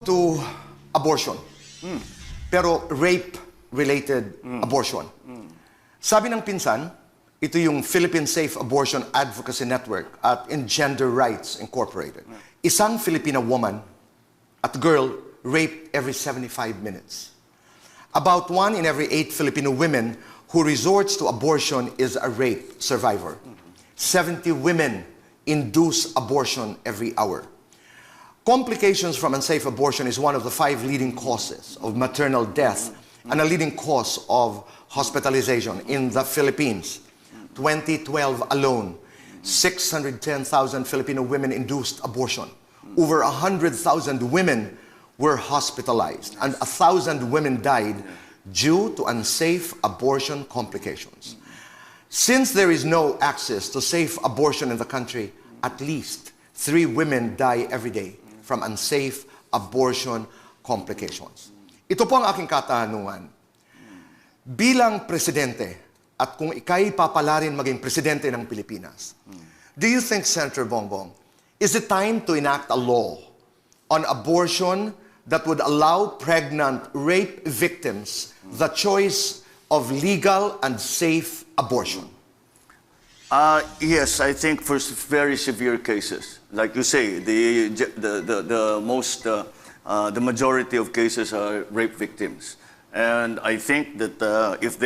to abortion. Pero rape-related abortion. Sabi ng pinsan, ito yung Philippine Safe Abortion Advocacy Network at Gender Rights Incorporated. Isang Filipina woman at girl raped every 75 minutes. About 1 in every 8 Filipino women who resorts to abortion is a rape survivor. 70 women induce abortion every hour. Complications from unsafe abortion is one of the 5 leading causes of maternal death and a leading cause of hospitalization in the Philippines. 2012 alone, 610,000 Filipino women induced abortion. Over 100,000 women were hospitalized and 1,000 women died due to unsafe abortion complications. Since there is no access to safe abortion in the country, at least 3 women die every day from unsafe abortion complications. Ito po ang aking katanungan. Bilang presidente, at kung ika'y papalarin maging presidente ng Pilipinas, do you think, Senator Bongbong, is it time to enact a law on abortion that would allow pregnant rape victims the choice of legal and safe abortion? Yes, I think for very severe cases, like you say, the majority of cases are rape victims, and I think that if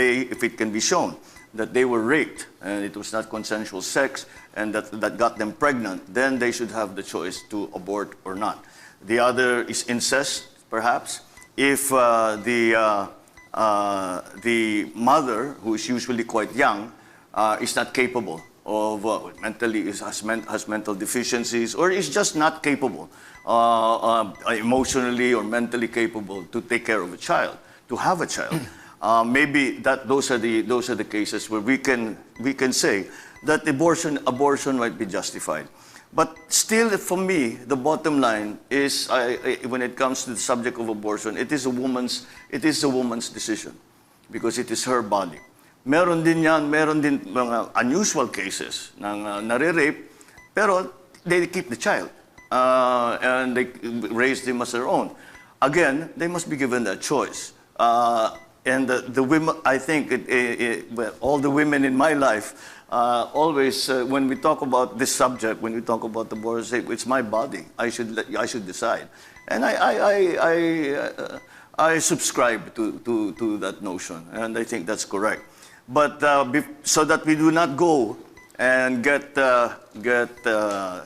it can be shown that they were raped and it was not consensual sex and that got them pregnant, then they should have the choice to abort or not. The other is incest, perhaps. If the mother, who is usually quite young, is not capable of has mental deficiencies, or is just not capable emotionally or mentally capable to take care of a child, to have a child. Maybe those are the cases where we can say that abortion might be justified. But still, for me, the bottom line is, when it comes to the subject of abortion, it is a woman's decision, because it is her body. Meron din mga unusual cases ng nare-rape, pero they keep the child and they raise them as their own. Again, they must be given that choice. And the women, I think, well, all the women in my life, always, when we talk about this subject, when we talk about abortion, say, it's my body. I should decide. And I subscribe to that notion, and I think that's correct. But so that we do not go and get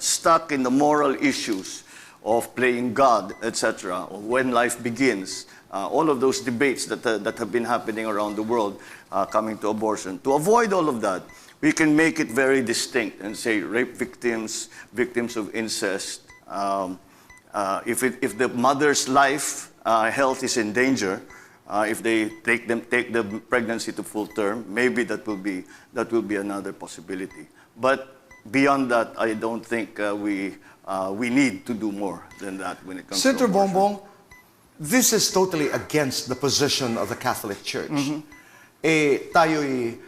stuck in the moral issues of playing God, etc., or when life begins, all of those debates that have been happening around the world coming to abortion. To avoid all of that, we can make it very distinct and say rape victims, victims of incest. If the mother's life, health is in danger, if they take the pregnancy to full term, maybe that will be another possibility. But beyond that, I don't think we need to do more than that when it comes Senator to abortion. Bongbong, this is totally against the position of the Catholic Church. Tayo'y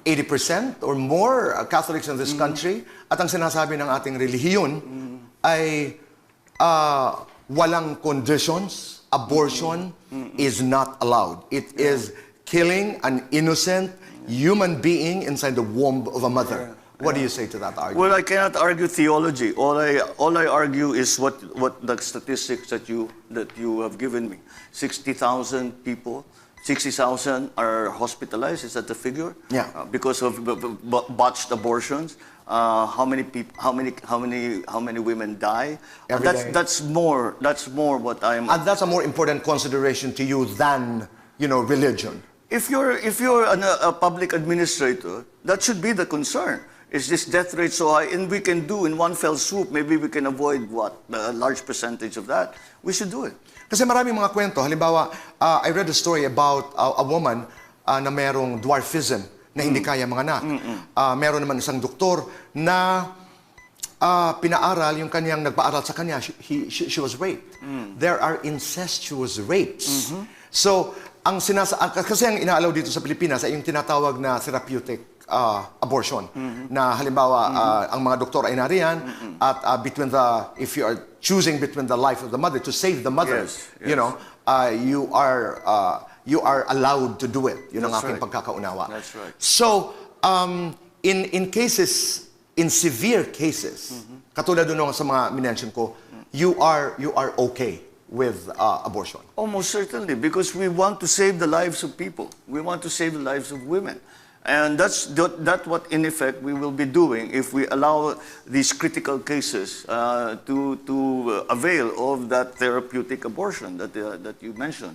80% or more Catholics in this country, at ang sinasabi ng ating relihiyon ay walang conditions. Abortion is not allowed. It is killing an innocent human being inside the womb of a mother. What do you say to that argument? Well, I cannot argue theology. All I argue is what the statistics that you have given me. 60,000 people, 60,000 are hospitalized. Is that the figure? Yeah. Because of botched abortions. How many women die? Every day. That's more what I'm. And that's a more important consideration to you than, religion. If you're a public administrator, that should be the concern. Is this death rate so high? And we can do in one fell swoop, maybe we can avoid a large percentage of that. We should do it. Kasi maraming mga kwento. Halimbawa, I read a story about a woman na merong dwarfism, na hindi kaya mga anak. Meron naman isang doktor na pinaaral yung kanyang nagpaaral sa kanya. She was raped. There are incestuous rapes. So, kasi ang inaalaw dito sa Pilipinas ay yung tinatawag na therapeutic abortion. Na halimbawa, ang mga doktor ay nariyan at if you are choosing between the life of the mother to save the mother, Yes, you know, you are allowed to do it. Yun ang That's aking right. pagkakaunawa. That's right. So, in cases, in severe cases, katulad nung sa mga minention ko, you are okay with abortion. Almost certainly, because we want to save the lives of people. We want to save the lives of women. And that's what, in effect, we will be doing if we allow these critical cases to avail of that therapeutic abortion that you mentioned.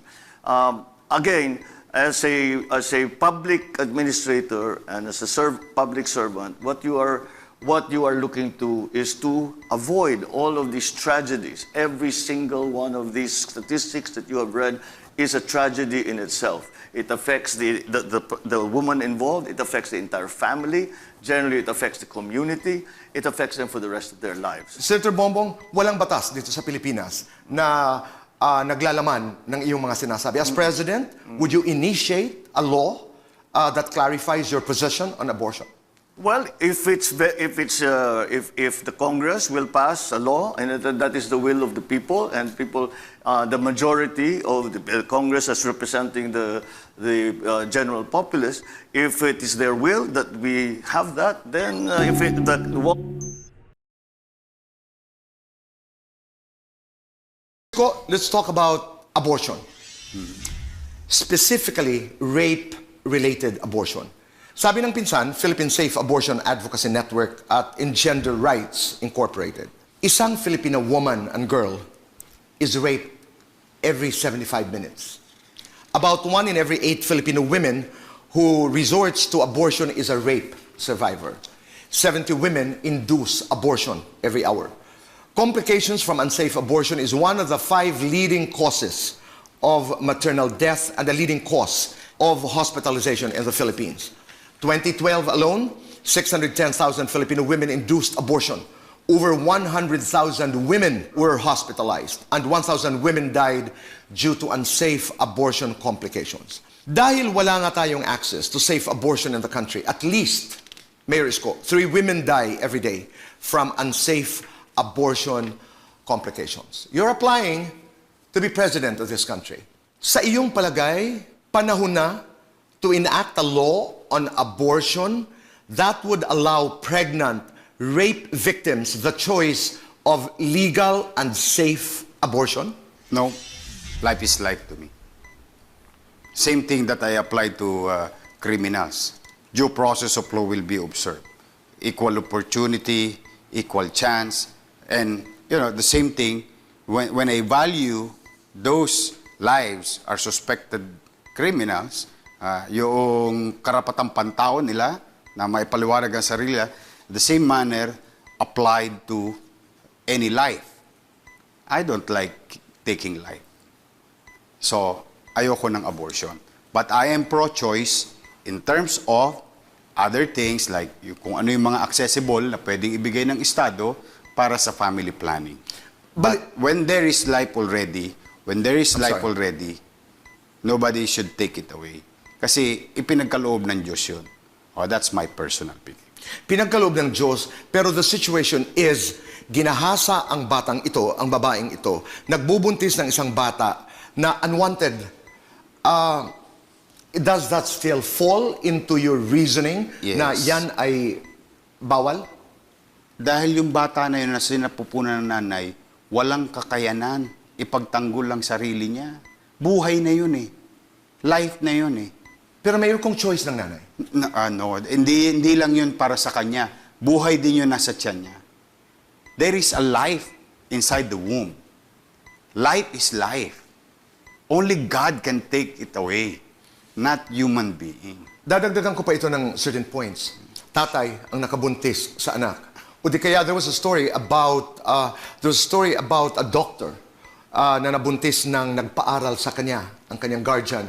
Again, as a public administrator and as a public servant, what you are looking to is to avoid all of these tragedies. Every single one of these statistics that you have read is a tragedy in itself. It affects the woman involved, it affects the entire family, generally it affects the community, it affects them for the rest of their lives. Senator Bongbong, walang batas dito sa Pilipinas na naglalaman ng iyong mga sinasabi. As President, would you initiate a law that clarifies your position on abortion? Well, if the Congress will pass a law, and that is the will of the people, and the majority of the Congress as representing the general populace, if it is their will that we have that, then Let's talk about abortion. Specifically, rape-related abortion. Sabi ng pinsan, Philippine Safe Abortion Advocacy Network at Engender Rights Incorporated, isang Filipino woman and girl is raped every 75 minutes. About 1 in every 8 Filipino women who resorts to abortion is a rape survivor. 70 women induce abortion every hour. Complications from unsafe abortion is one of the 5 leading causes of maternal death and the leading cause of hospitalization in the Philippines. 2012 alone, 610,000 Filipino women induced abortion. Over 100,000 women were hospitalized and 1,000 women died due to unsafe abortion complications. Dahil wala nga tayong access to safe abortion in the country, at least, Mayor ISKO, 3 women die every day from unsafe abortion complications. You're applying to be president of this country. Sa iyong palagay, panahon na to enact a law on abortion that would allow pregnant rape victims the choice of legal and safe abortion? No, life is life to me. Same thing that I apply to criminals. Due process of law will be observed. Equal opportunity, equal chance, and the same thing when I value those lives are suspected criminals, yung karapatang pantao nila na maipaliwanag ang sarili, the same manner applied to any life. I don't like taking life. So, ayoko ng abortion. But I am pro-choice in terms of other things like kung ano yung mga accessible na pwedeng ibigay ng Estado para sa family planning. But when there is life already, nobody should take it away. Kasi ipinagkaloob ng Diyos yun. Oh, that's my personal opinion. Pinagkaloob ng Diyos, pero the situation is, ginahasa ang batang ito, ang babaeng ito, nagbubuntis ng isang bata na unwanted. Does that still fall into your reasoning na yan ay bawal? Dahil yung bata na yun na sinapupunan ng nanay, walang kakayanan, ipagtanggol lang sarili niya. Buhay na yun eh. Life na yun eh. Pero mayroon kong choice ng nanay. No, hindi lang yun para sa kanya. Buhay din yun nasa tiyan niya. There is a life inside the womb. Life is life. Only God can take it away, not human being. Dadagdagan ko pa ito ng certain points. Tatay ang nakabuntis sa anak. O di kaya there was a story about a doctor na nabuntis ng nagpaaral sa kanya, ang kanyang guardian.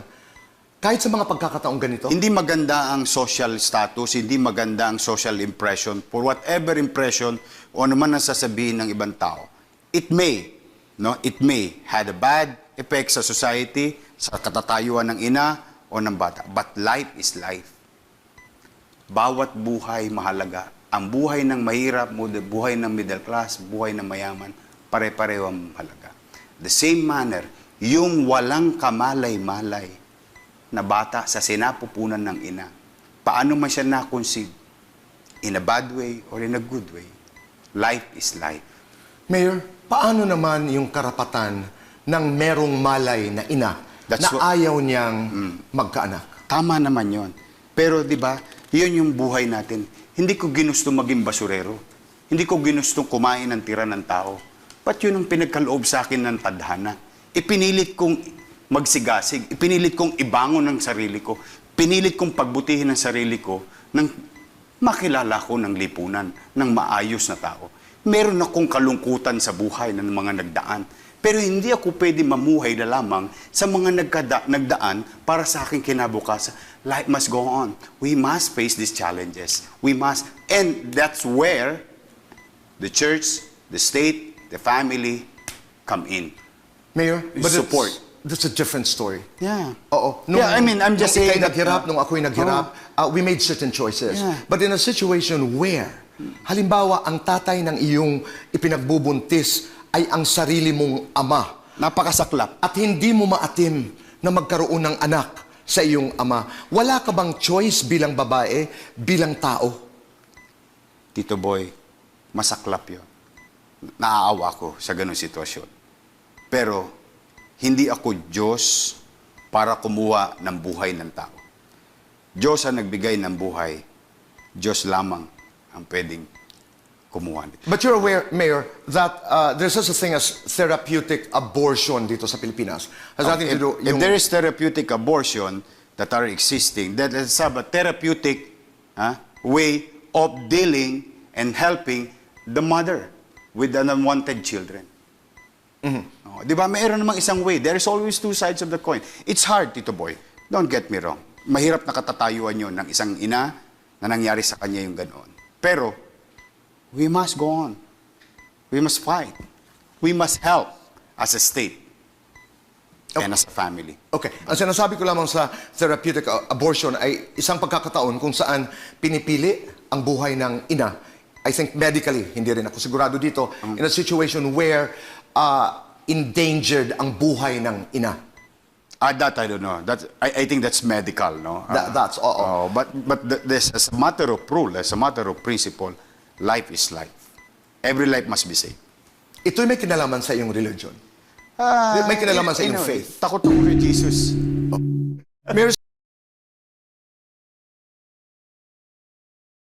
Kahit sa mga pagkakataong ganito. Hindi maganda ang social status, hindi maganda ang social impression, for whatever impression o naman ang sasabihin ng ibang tao. It may had a bad effect sa society, sa katatayuan ng ina o ng bata. But life is life. bawat buhay mahalaga. Ang buhay ng mahirap, buhay ng middle class, buhay ng mayaman, pare-pareho ang mahalaga. The same manner, yung walang kamalay-malay na bata sa sinapupunan ng ina, paano man siya na-conceive? In a bad way or in a good way? Life is life. Mayor, paano naman yung karapatan ng merong malay na ina That's na ayaw niyang magkaanak? Tama naman yon. Pero di ba, yun yung buhay natin. Hindi ko ginusto maging basurero. Hindi ko ginusto kumain ng tira ng tao. Ba't yun ang pinagkaloob sa akin ng tadhana? Ipinilit kong magsigasig. Ipinilit kong ibangon ng sarili ko. Pinilit kong pagbutihin ng sarili ko ng makilala ko ng lipunan, ng maayos na tao. Meron akong kalungkutan sa buhay ng mga nagdaan. Pero hindi ako pwede mamuhay na lamang sa mga nagdaan para sa aking kinabukasan. Life must go on. We must face these challenges. We must. And that's where the church, the state, the family come in. Mayor, but support. That's a different story. Yeah. Oo. Yeah, I mean, I'm just saying that, naghirap, nung ako'y naghirap, we made certain choices. Yeah. But in a situation where, halimbawa, ang tatay ng iyong ipinagbubuntis ay ang sarili mong ama. Napakasaklap. At hindi mo maatim na magkaroon ng anak sa iyong ama. Wala ka bang choice bilang babae, bilang tao? Tito Boy, masaklap yun. Naaawa ko sa ganung sitwasyon. Pero, hindi ako Diyos para kumuha ng buhay ng tao. Diyos ang nagbigay ng buhay. Diyos lamang ang pwedeng kumuha nito. But you're aware, Mayor, that there's such a thing as therapeutic abortion dito sa Pilipinas. Has nothing to do If there is therapeutic abortion that are existing, that let's have a therapeutic way of dealing and helping the mother with the unwanted children. Di ba? Mayroon namang isang way. There is always two sides of the coin. It's hard, Tito Boy. Don't get me wrong. Mahirap na katatayuan yun ng isang ina na nangyari sa kanya yung ganoon. Pero, we must go on. We must fight. We must help as a state and as a family. Okay. Ang sinasabi ko lamang sa therapeutic abortion ay isang pagkakataon kung saan pinipili ang buhay ng ina. I think medically, hindi rin ako sigurado dito, in a situation where endangered ang buhay ng ina. That I don't know. I think that's medical, no? That's all. But this, as a matter of rule, as a matter of principle, life is life. Every life must be saved. Ito'y may kinalaman sa iyong religion. May kinalaman sa iyong faith. Takot ako kay Jesus. Mayor,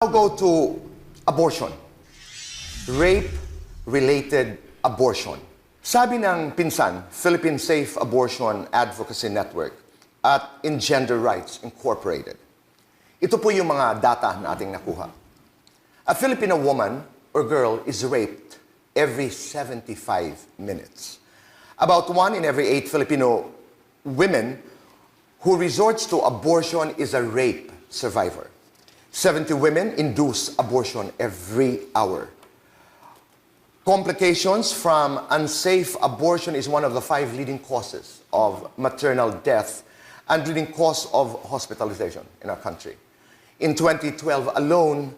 I'll go to abortion. Rape-related abortion. Sabi ng pinsan, Philippine Safe Abortion Advocacy Network at Engender Rights Incorporated. Ito po yung mga data na ating nakuha. A Filipino woman or girl is raped every 75 minutes. About 1 in every 8 Filipino women who resorts to abortion is a rape survivor. 70 women induce abortion every hour. Complications from unsafe abortion is one of the 5 leading causes of maternal death and leading cause of hospitalization in our country. In 2012 alone,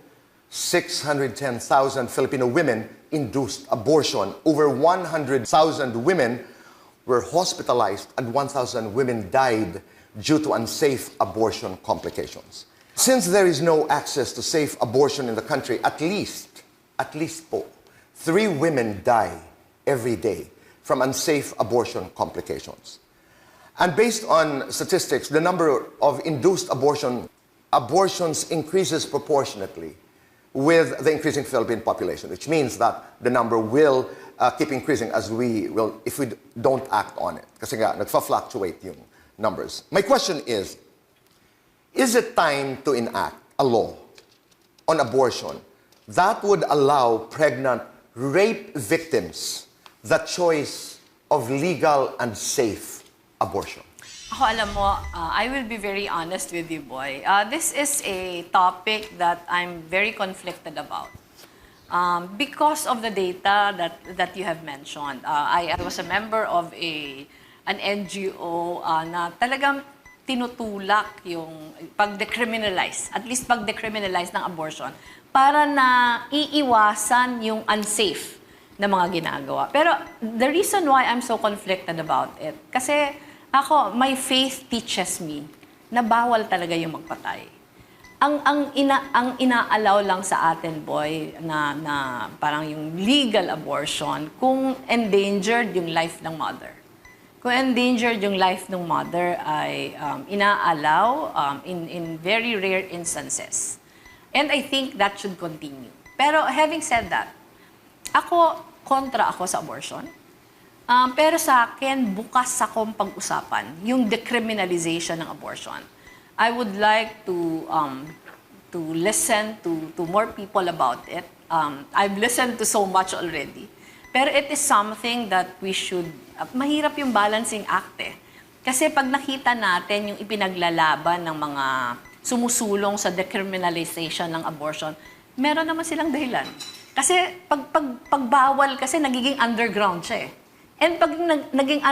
610,000 Filipino women induced abortion. Over 100,000 women were hospitalized and 1,000 women died due to unsafe abortion complications. Since there is no access to safe abortion in the country, at least po, 3 women die every day from unsafe abortion complications. And based on statistics, the number of induced abortions increases proportionately with the increasing Philippine population, which means that the number will keep increasing as if we don't act on it. Kasi nga, nagfa-fluctuate yung numbers. My question is it time to enact a law on abortion that would allow pregnant rape victims the choice of legal and safe abortion? Ako, alam mo, I will be very honest with you, Boy. This is a topic that I'm very conflicted about. Because of the data that you have mentioned. I was a member of an NGO na talagang tinutulak yung pag-decriminalize, at least pag-decriminalize ng abortion, para na iiwasan yung unsafe na mga ginagawa. Pero the reason why I'm so conflicted about it, kasi ako, my faith teaches me na bawal talaga yung magpatay. Ang ina-allow lang sa atin, boy, na parang yung legal abortion kung endangered yung life ng mother. Kung endangered yung life ng mother ay ina-allow in very rare instances. And I think that should continue. Pero having said that, kontra ako sa abortion. Pero sa akin, bukas akong pag-usapan yung decriminalization ng abortion. I would like to listen to more people about it. I've listened to so much already. Pero it is something that we should, mahirap yung balancing act eh. Kasi pag nakita natin yung ipinaglalaban ng mga sumusulong sa decriminalization ng abortion, meron naman silang dahilan. Kasi pagbawal kasi nagiging underground siya eh. And pag naging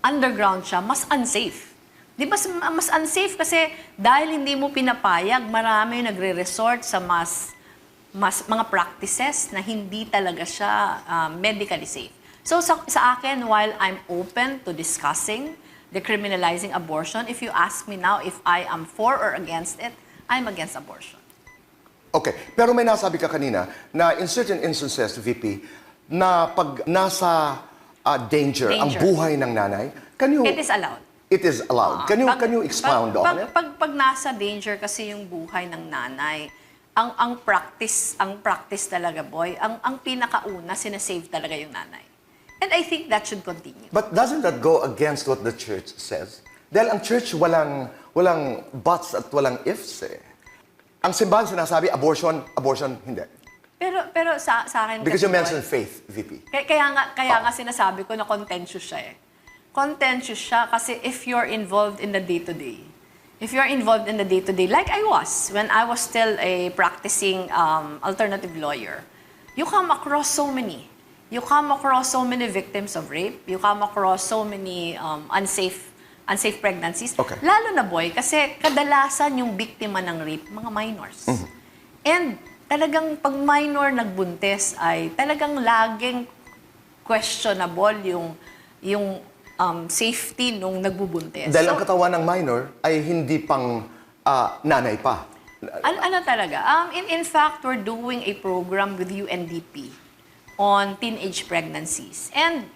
underground siya, mas unsafe. Di ba mas unsafe kasi dahil hindi mo pinapayag, marami nagre-resort sa mga practices na hindi talaga siya medically safe. So sa akin, while I'm open to discussing decriminalizing abortion, if you ask me now if I am for or against it, I'm against abortion. Okay, pero may nasabi ka kanina na in certain instances, VP, na pag nasa danger ang buhay ng nanay, It is allowed. It is allowed. Can you expound on it? Pag nasa danger kasi yung buhay ng nanay, ang practice talaga, boy, ang pinakauna, sinasave talaga yung nanay. And I think that should continue. But doesn't that go against what the church says? Dahil ang church walang buts at walang ifs eh. Ang simbahan sinasabi, abortion, hindi. Pero sa akin Because kasi, you mentioned faith, VP. Kaya nga sinasabi ko na contentious siya eh. Contentious siya kasi if you're involved in the day-to-day, like I was, when I was still a practicing alternative lawyer, you come across so many victims of rape, you come across so many unsafe pregnancies. Okay. Lalo na, boy, kasi kadalasan yung biktima ng rape, mga minors. Mm-hmm. And talagang pag minor nagbuntis ay talagang laging questionable yung safety nung nagbubuntis. Dahil ang katawan ng minor ay hindi pang nanay pa. Ano talaga? In fact, we're doing a program with UNDP on teenage pregnancies. And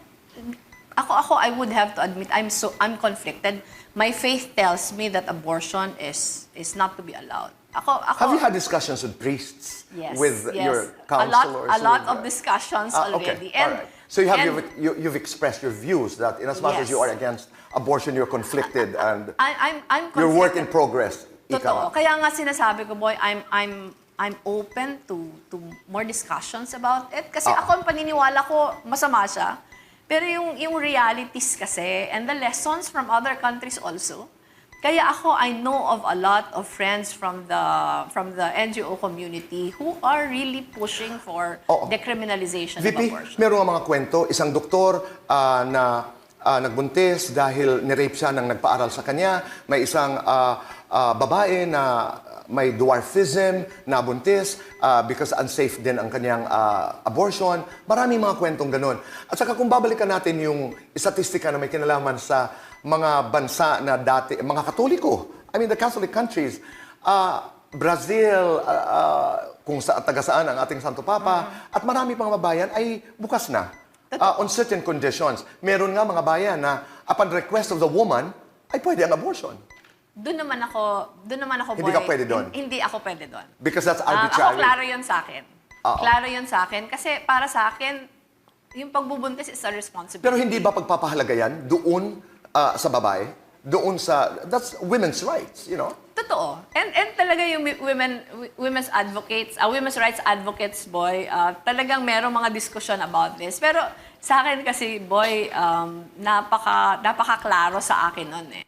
ako I would have to admit I'm conflicted. My faith tells me that abortion is not to be allowed. Have you had discussions with priests? Yes, with yes. your counselors? A lot of discussions already. Okay, all right. So you've expressed your views that in as much as you are against abortion, you're conflicted and I'm conflicted. your work in progress. Totoo. Kaya nga sinasabi ko, boy, I'm open to more discussions about it. Kasi ako, ang paniniwala ko, masama siya. Pero yung realities kasi, and the lessons from other countries also, kaya ako, I know of a lot of friends from the NGO community who are really pushing for decriminalization of abortion. Meron nga mga kwento, isang doktor na nagbuntis dahil nirape siya nang nagpaaral sa kanya. May isang babae na may dwarfism, nabuntis because unsafe din ang kanyang abortion. Maraming mga kwentong ganun. At saka kung babalikan natin yung statistika na may kinalaman sa mga bansa na dati, mga Katoliko, I mean the Catholic countries, Brazil, kung taga saan ang ating Santo Papa, at marami pang mga bayan ay bukas na. On certain conditions. Meron nga mga bayan na upon request of the woman, ay pwede ang abortion. Doon naman ako, boy. Hindi ka pwede doon? Hindi ako pwede doon. Because that's arbitrary. Ako, klaro yun sa akin. Klaro yun sa akin. Kasi para sa akin, yung pagbubuntis is a responsibility. Pero hindi ba pagpapahalaga yan doon sa babae? Doon sa, that's women's rights, you know? Totoo. And talaga yung women's rights advocates, boy, talagang merong mga discussion about this. Pero sa akin kasi, boy, napaka-klaro sa akin nun eh.